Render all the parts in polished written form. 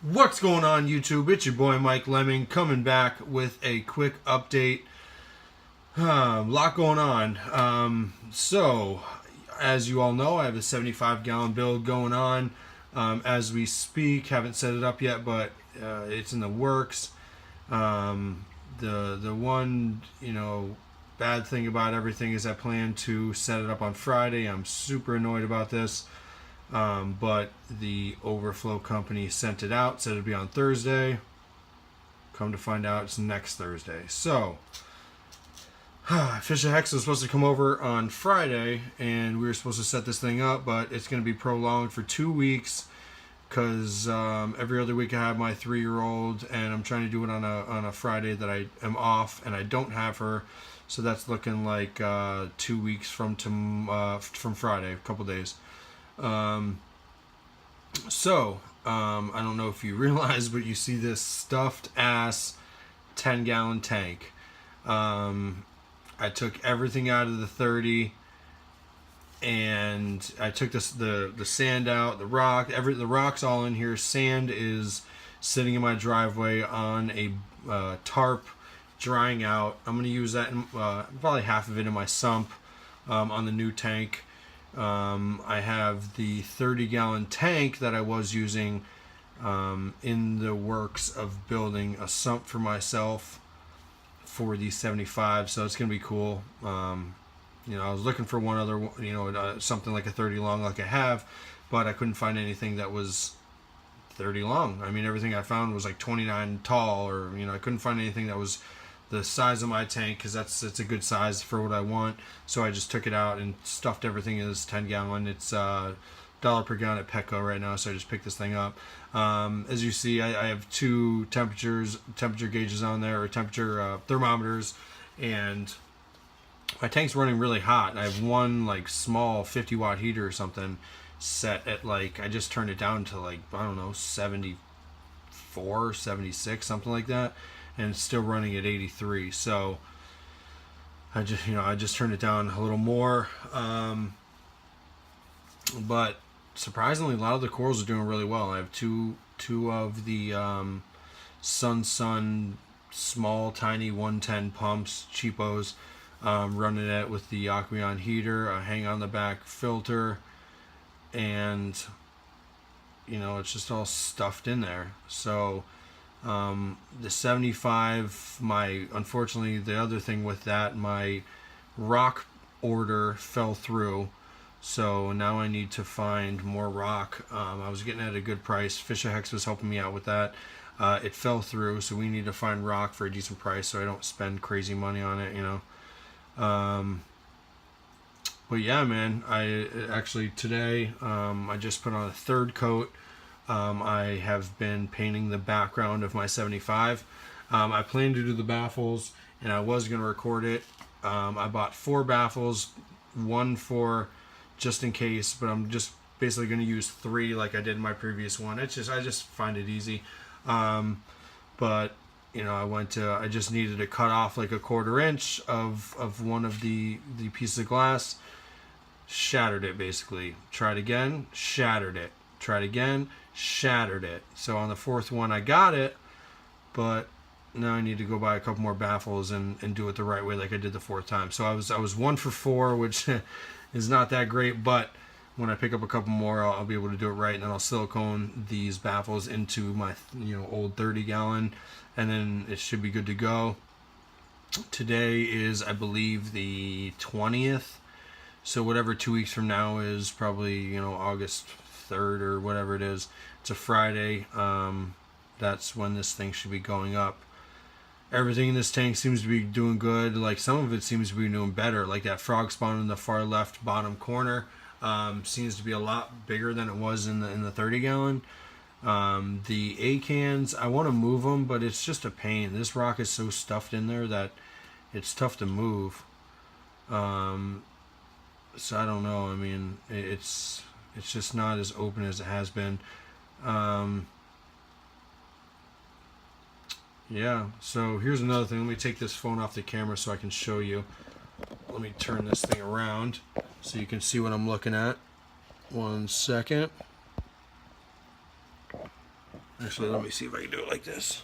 What's going on, YouTube? It's your boy Mike Lemming coming back with a quick update. A lot going on. So, as you all know, I have a 75-gallon build going on as we speak. Haven't set it up yet, but it's in the works. The one bad thing about everything is I plan to set it up on Friday. I'm super annoyed about this. But the overflow company sent it out, said it'd be on Thursday. Come to find out, it's next Thursday. So, Fisher Hex was supposed to come over on Friday, and we were supposed to set this thing up, but it's going to be prolonged for 2 weeks because every other week I have my 3-year-old, and I'm trying to do it on a Friday that I am off, and I don't have her. So that's looking like 2 weeks from Friday, a couple days. I don't know if you realize, but you see this stuffed ass 10-gallon tank. I took everything out of the 30, and I took the sand out, the rock's all in here. Sand is sitting in my driveway on a tarp, drying out. I'm going to use that, probably half of it in my sump on the new tank. I have the 30-gallon tank that I was using in the works of building a sump for myself for the 75, so it's going to be cool. I was looking for one other, something like a 30 long like I have, but I couldn't find anything that was 30 long. I mean, everything I found was like 29 tall, or, I couldn't find anything that was the size of my tank, because it's a good size for what I want. So I just took it out and stuffed everything in this 10-gallon. It's $1 per gallon at Petco right now, so I just picked this thing up. As you see, I have two temperature gauges on there, or temperature thermometers, and my tank's running really hot. I have one like small 50-watt heater or something set at I just turned it down to 74, 76, something like that, and it's still running at 83. So I just turned it down a little more. But surprisingly, a lot of the corals are doing really well. I have two of the Sun small, tiny 110 pumps, cheapos, running it with the Aqueon heater, a hang on the back filter, and it's just all stuffed in there. So the 75, unfortunately, the other thing with that, my rock order fell through, so now I need to find more rock. I was getting it at a good price. Fisher Hex was helping me out with that. It fell through, so we need to find rock for a decent price so I don't spend crazy money on it, But yeah, man, I actually today, I just put on a third coat. I have been painting the background of my 75. I plan to do the baffles, and I was going to record it. I bought 4 baffles, one for just in case, but I'm just basically going to use 3 like I did in my previous one. I just find it easy. But I just needed to cut off like a 1/4 inch of one of the pieces of glass. Shattered it, basically. Tried again, shattered it. Tried again, shattered it. So on the 4th one I got it, but now I need to go buy a couple more baffles and do it the right way like I did the 4th time. So I was 1 for 4, which is not that great, but when I pick up a couple more, I'll be able to do it right, and then I'll silicone these baffles into my old 30-gallon, and then it should be good to go. Today is, I believe, the 20th. So whatever 2 weeks from now is, probably August 3rd or whatever it is. It's a Friday. That's when this thing should be going up. Everything in this tank seems to be doing good. Like, some of it seems to be doing better. Like that frog spawn in the far left bottom corner seems to be a lot bigger than it was in the 30-gallon. The A cans, I want to move them, but it's just a pain. This rock is so stuffed in there that it's tough to move. So I don't know. I mean, it's just not as open as it has been. Yeah, so here's another thing. Let me take this phone off the camera so I can show you. Let me turn this thing around so you can see what I'm looking at. 1 second. Actually, let me see if I can do it like this.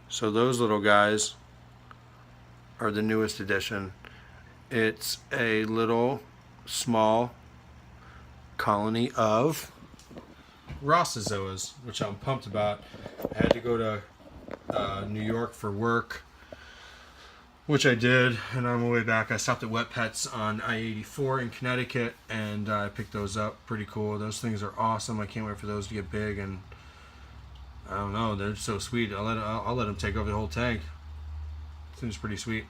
So those little guys are the newest addition. It's a little small colony of Rossozoas, which I'm pumped about. I had to go to New York for work, which I did, and on my way back I stopped at Wet Pets on I-84 in Connecticut, and I picked those up. Pretty cool. Those things are awesome. I can't wait for those to get big, and I don't know, they're so sweet. I'll let them take over the whole tank. Seems pretty sweet.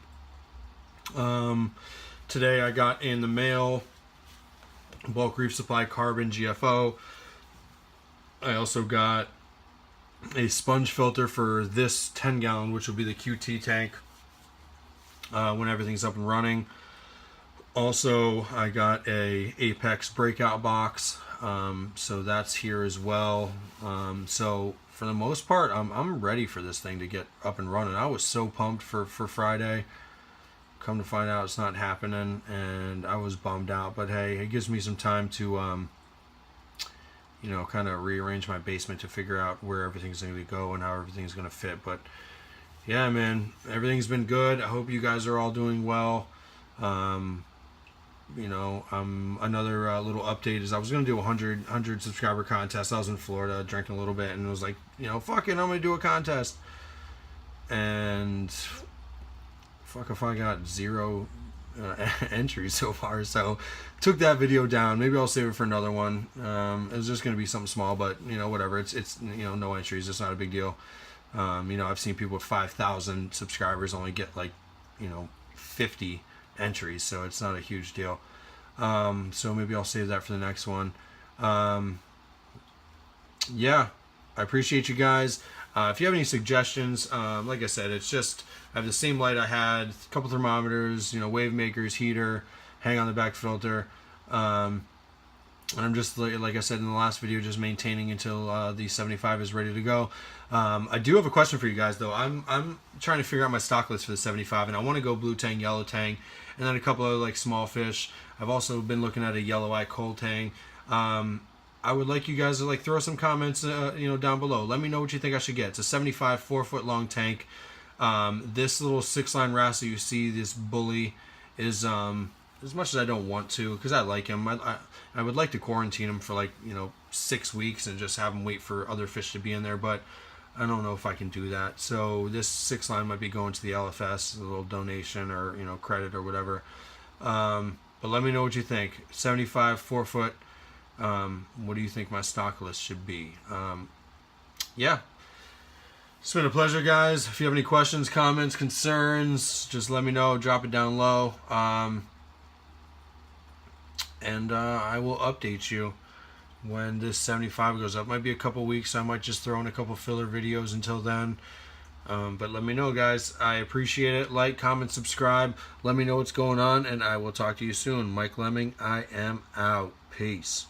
Today I got in the mail Bulk Reef Supply Carbon GFO. I also got a sponge filter for this 10 gallon, which will be the QT tank when everything's up and running. Also, I got a Apex breakout box, so that's here as well. So for the most part, I'm ready for this thing to get up and running. I was so pumped for Friday. Come to find out it's not happening, and I was bummed out. But hey, it gives me some time to you know, kind of rearrange my basement to figure out where everything's going to go and how everything's going to fit. But yeah, man, everything's been good. I hope you guys are all doing well. You know, another little update is I was going to do a 100 subscriber contest. I was in Florida drinking a little bit and was like, you know, fuck it, I'm going to do a contest. And fuck if I got 0 entries so far. So took that video down. Maybe I'll save it for another one. It's just going to be something small, but you know, whatever. It's you know, no entries. It's not a big deal. You know, I've seen people with 5,000 subscribers only get like, you know, 50 entries, so it's not a huge deal. So maybe I'll save that for the next one. Yeah, I appreciate you guys. If you have any suggestions, like I said, it's just I have the same light I had, a couple thermometers, you know, wave makers, heater, hang on the back filter, and I'm just like I said in the last video, just maintaining until the 75 is ready to go. I do have a question for you guys though. I'm trying to figure out my stock list for the 75, and I want to go blue tang, yellow tang, and then a couple of like small fish. I've also been looking at a yellow eye cold tang. I would like you guys to like throw some comments, you know, down below. Let me know what you think I should get. It's a 75 4-foot long tank. This little 6-line wrasse you see, this bully, is as much as I don't want to, because I like him. I would like to quarantine him for like, you know, 6 weeks and just have him wait for other fish to be in there, but I don't know if I can do that. So this 6-line might be going to the LFS, a little donation or, you know, credit or whatever. But let me know what you think. 75 4-foot. What do you think my stock list should be? Yeah. It's been a pleasure, guys. If you have any questions, comments, concerns, just let me know. Drop it down low. And I will update you when this 75 goes up. Might be a couple weeks. I might just throw in a couple filler videos until then. But let me know, guys. I appreciate it. Like, comment, subscribe. Let me know what's going on, and I will talk to you soon. Mike Lemming, I am out. Peace.